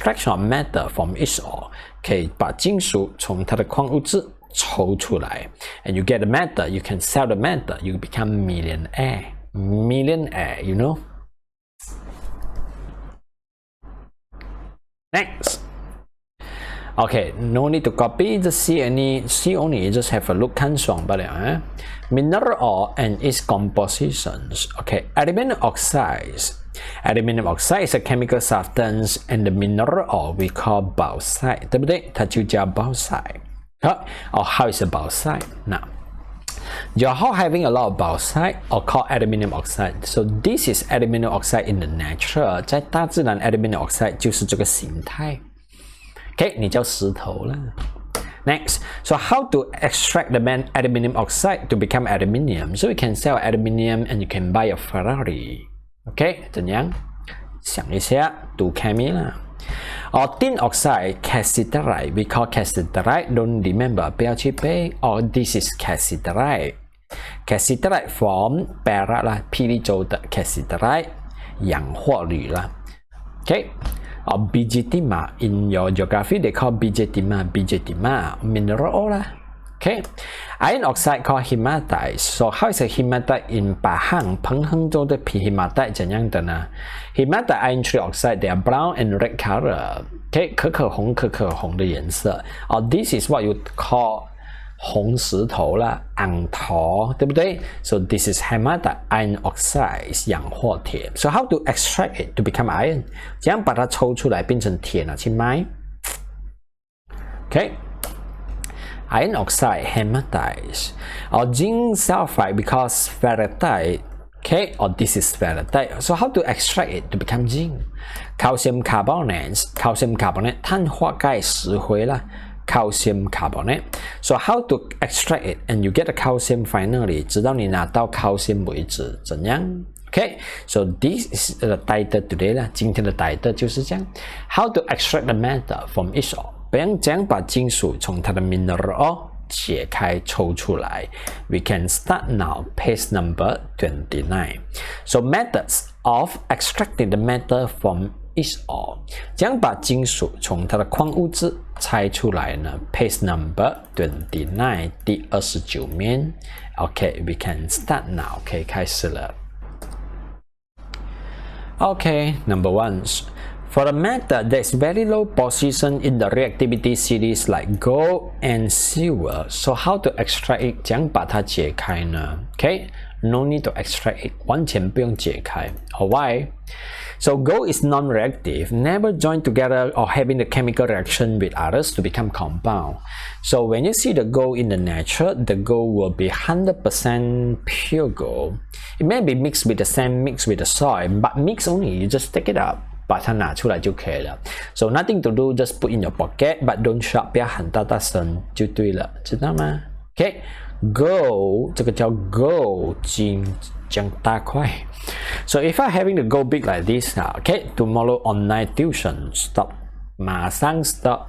extraction of matter from its ore， 可以把金属从它的矿物质抽出来 ，and you get the matter, you can sell the matter, you become millionaire, you know. Next. Okay, no need to copy, just see only, just have a look 看爽罢了。Mineral ore and its compositions. Okay, aluminum oxides. Aluminum oxide is a chemical substance, and the mineral ore we call bauxite， 对不对？它就叫 bauxite。Or how is a bauxite? Now, your ore having a lot of bauxite or called aluminum oxide. So this is aluminum oxide in the nature. 在大自然 aluminum oxide 就是这个形态。OK， 你叫石头了。Next, so how to extract the aluminum oxide to become aluminium? So you can sell aluminium and you can buy a Ferrari. OK， 怎样？想一下，读 chemistry 啦。Or tin oxide, cassiterite. We call cassiterite. Don't remember, 不要去背。Or this is cassiterite. Cassiterite from Perak 啦，霹雳州的 cassiterite， 氧化铝啦。OK。Or bigetima, in your geography they call bigetima, mineral ore 啦。Okay, iron oxide called hematite. So how is a hematite in Pahang? 彭亨州的 hematite 怎样的呢 ？Hematite iron oxide, they are brown and red color. Okay, 可可红的颜色。Or this is what you call 红石头啦，昂头，对不对 ？So this is hematite iron oxide， 氧化铁。So how to extract it to become iron？ 怎样把它抽出来变成铁拿去卖 ？Okay。Iron oxide, hematite, or zinc sulfide because ferrite. Okay, or this is ferrite. So how to extract it to become zinc? Calcium carbonate, 碳化钙石灰啦。Calcium carbonate. So how to extract it and you get the calcium finally? 直到你拿到 calcium 为止，怎样？Okay, so this is the title today 啦。今天的 title 就是这样。How to extract the matter from its ore？ 怎样把金属从它的 mineral ore 解开抽出来 ？We can start now. Page number 29. So methods of extracting the matter from its ore. 怎样把金属从它的矿物质拆出来呢 ？Page number 29， 第29面。Okay, we can start now. 可以开始了。Okay, number 1. For a matter that is very low position in the reactivity series like gold and silver, so how to extract it? 怎样把它解开呢 ？Okay, no need to extract it. 完全不用解开。Or why? So gold is non-reactive, never joined together or having the chemical reaction with others to become compound. So when you see the gold in the nature, the gold will be 100% pure gold. It may be mixed with the sand, mixed with the soil, but mix only, you just take it out. 把它拿出来就可以了。So nothing to do, just put in your pocket, but don't shout， 不要喊大声就对了，知道吗 ？Okay, gold 这个叫 gold 金，这样大块。So if I having the gold big like this, okay, tomorrow online tuition stop， 马上 stop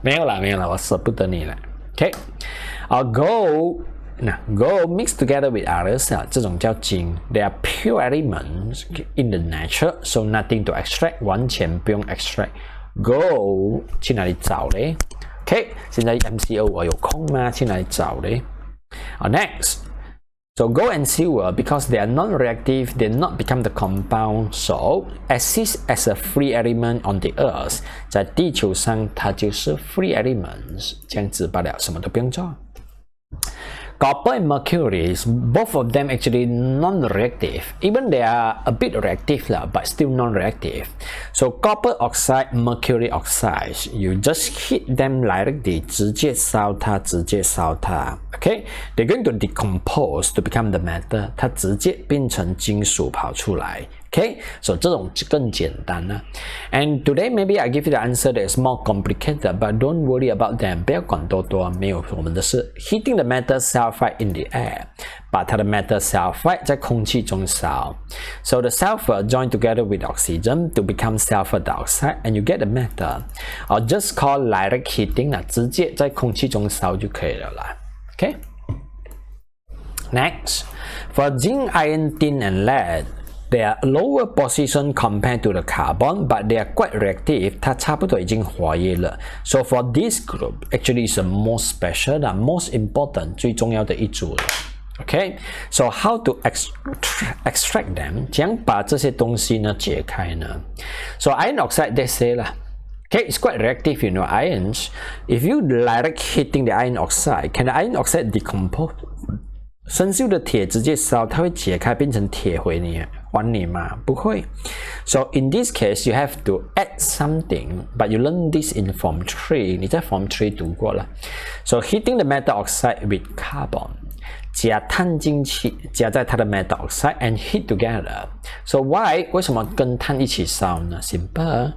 没有啦，我舍不得你了。Okay, gold。那 gold mixed together with others 这种叫金 they are pure elements in the nature, so nothing to extract， 完全不用 extract gold 去哪里找嘞 ？OK， 现在 MCO 我有空吗？去哪里找嘞？Next, so gold and silver because they are non-reactive, they not become the compound, so exist as a free element on the earth， 在地球上它就是 free elements， 这样子罢了，什么都不用做。Copper and mercury, both of them actually non-reactive. Even they are a bit reactive but still non-reactive. So copper oxide, mercury oxide, you just heat them directly, 直接烧它。Okay, they're going to decompose to become the matter. 它直接变成金属跑出来。Okay, so 这种更简单了。And today maybe I give you the answer that is more complicated, but don't worry about them. 不要管多，没有我们的事。Heating the metal sulfide in the air， 把它的 metal sulfide 在空气中烧。So the sulfur join together with oxygen to become sulfur dioxide, and you get the metal. Or just call direct heating 啦，直接在空气中烧就可以了啦。Okay. Next, for zinc, iron, tin, and lead. They are lower position compared to the carbon, but they are quite reactive. 它差不多已经活跃了。So for this group, actually is the most special, the most important, 最重要的一组了。Okay, so how to extract them? 怎样把这些东西呢解开呢 ？So iron oxide, they say 啦。Okay, it's quite reactive, you know, ions. If you direct hitting the iron oxide, can the iron oxide decompose? 生锈的铁直接烧，它会解开变成铁还你吗？不会。So in this case, you have to add something, but you learn this in Form 3. 你在 Form 3读过了。So hitting the metal oxide with carbon. 加碳进去，加在它的 metal oxide and heat together. So why? 为什么跟碳一起烧呢 ？Simple.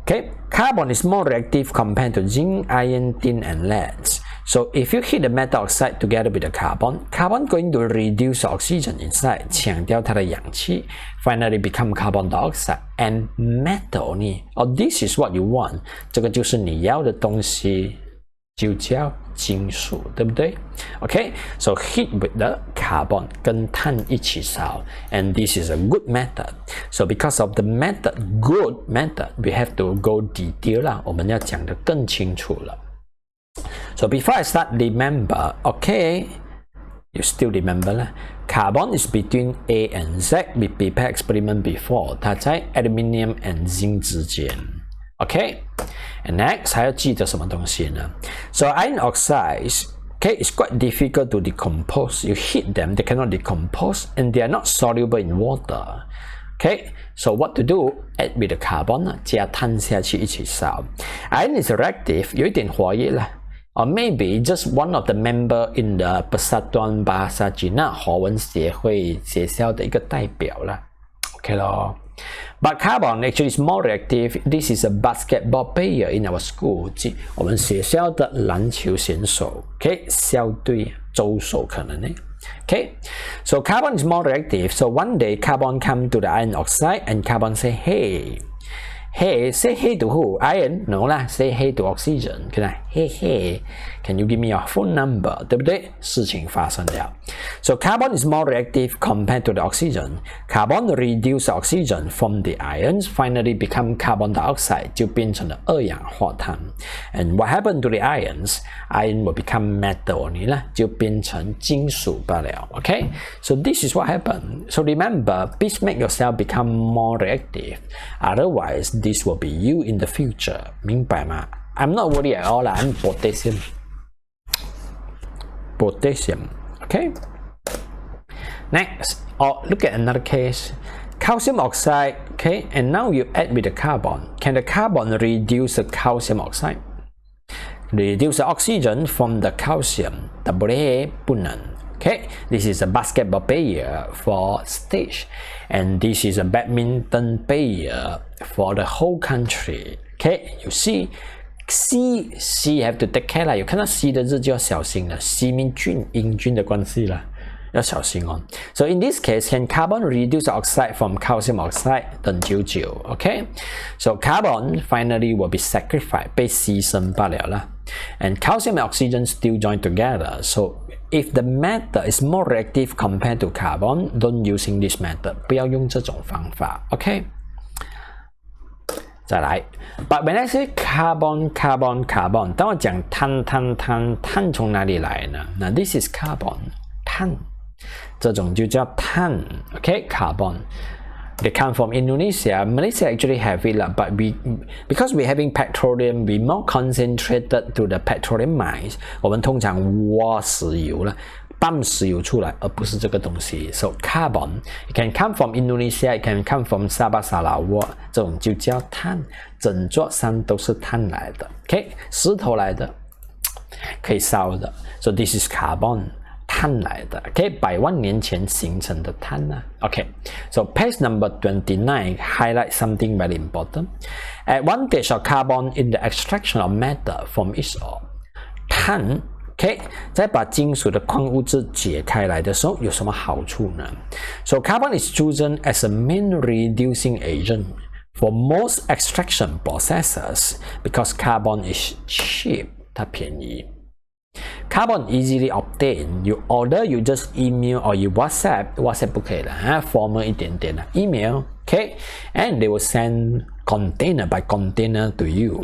Okay, carbon is more reactive compared to zinc, iron, tin, and lead. So if you heat the metal oxide together with the carbon going to reduce the oxygen inside, 抢掉它的氧气 finally become carbon dioxide and metal 呢 this is what you want. 这个就是你要的东西，就叫金属，对不对 ？Okay, so heat with the carbon 跟碳一起烧 and this is a good method. So because of the good method, we have to go detail 啦，我们要讲得更清楚了。So before I start, remember, okay, you still remember 啦 Carbon is between A and Z. We prepare experiment before. 它在 aluminium and zinc 之间。Okay, and next 还要记得什么东西呢 ？So iron oxides, okay, it's quite difficult to decompose. You heat them, they cannot decompose, and they are not soluble in water. Okay, so what to do? Add with the carbon, 加碳下去一起烧。Iron is reactive, 有一点活跃了。Or maybe just one of the member in the Persatuan Bahasa Cina 华文协会学校的一个代表啦。OK 咯。But carbon actually is more reactive. This is a basketball player in our school. 我们学校的篮球选手 ，OK， 校队州手可能呢。Okay, so carbon is more reactive. So one day carbon come to the iron oxide and carbon say, hey, say hey to who? Iron? No lah, say hey to oxygen. 可能 hey, can you give me your phone number? 对不对？事情发生了。So carbon is more reactive compared to the oxygen. Carbon reduce oxygen from the ions, finally become carbon dioxide, 就变成了二氧化碳。And what happened to the ions? Iron will become metal 啦，就变成金属罢了。Okay, so this is what happened. So remember, please make yourself become more reactive. Otherwise, this will be you in the future. 明白吗？ I'm not worried at all. I'm potassium. Okay. Next, look at another case. Calcium oxide. Okay, and now you add with the carbon. Can the carbon reduce the calcium oxide? Reduce the oxygen from the calcium. 不能。Okay, this is a basketball player for stage, and this is a badminton player for the whole country. Okay, you see, C have to take care 啦。有看到 C 的字就要小心了。C mean 英菌的关系啦，要小心哦。So in this case, can carbon reduce oxide from calcium oxide? 等99 Okay, so carbon finally will be sacrificed, 被牺牲罢了啦。And calcium and oxygen still join together. So if the method is more reactive compared to carbon, don't using this method. 不要用这种方法 Okay. 再来 But when I say carbon, 当我讲碳从哪里来呢？那 this is carbon, 碳，这种就叫碳 Okay, carbon. They come from Indonesia. Malaysia actually have it, but because we're having petroleum, we more concentrated to the petroleum mines. 我们通常挖石油了，泵石油出来，而不是这个东西。So carbon, it can come from Indonesia, it can come from Sabah Sarawak. 这种就叫碳，整座山都是碳来的。OK， 石头来的，可以烧的。So this is carbon. 碳来的 ，OK， 100万年前形成的碳啊 ，OK。So page number 29 highlight something very important. Advantage of carbon in the extraction of metal from its ore. 碳 ，OK， 在把金属的矿物质解开来的时候有什么好处呢 ？So carbon is chosen as a main reducing agent for most extraction processes because carbon is cheap， 它便宜。Carbon easily obtained. You order, you just email or you WhatsApp 不可以了，formal 一点点了 ，email, okay, and they will send container by container to you.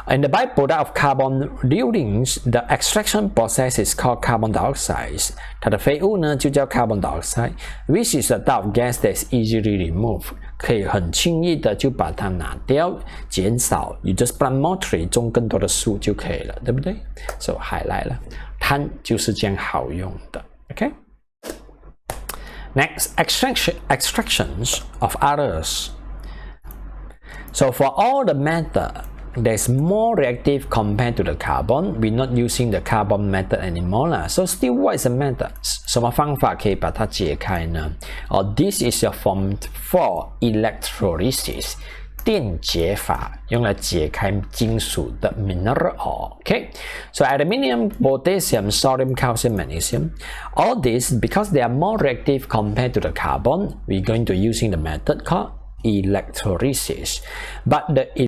And the byproduct of carbon during the extraction process is called carbon dioxide. 它的废物呢就叫 carbon dioxide, which is a type of gas that is easily removed. 可以很轻易的就把它拿掉，减少。You just plant more tree， 种更多的树就可以了，对不对 ？So highlight 了，碳就是这样好用的。OK。Next, extractions of others. So for all the matter, there's more reactive compared to the carbon. We're not using the carbon method anymore 啦。So still, what is the method? 什么方法可以把它解开呢？This is your form for electrolysis. 电解法用来解开金属的 mineral ore. Okay, so aluminium, potassium, sodium, calcium, magnesium. All this because they are more reactive compared to the carbon. We're going to using the method called electrolysis. But the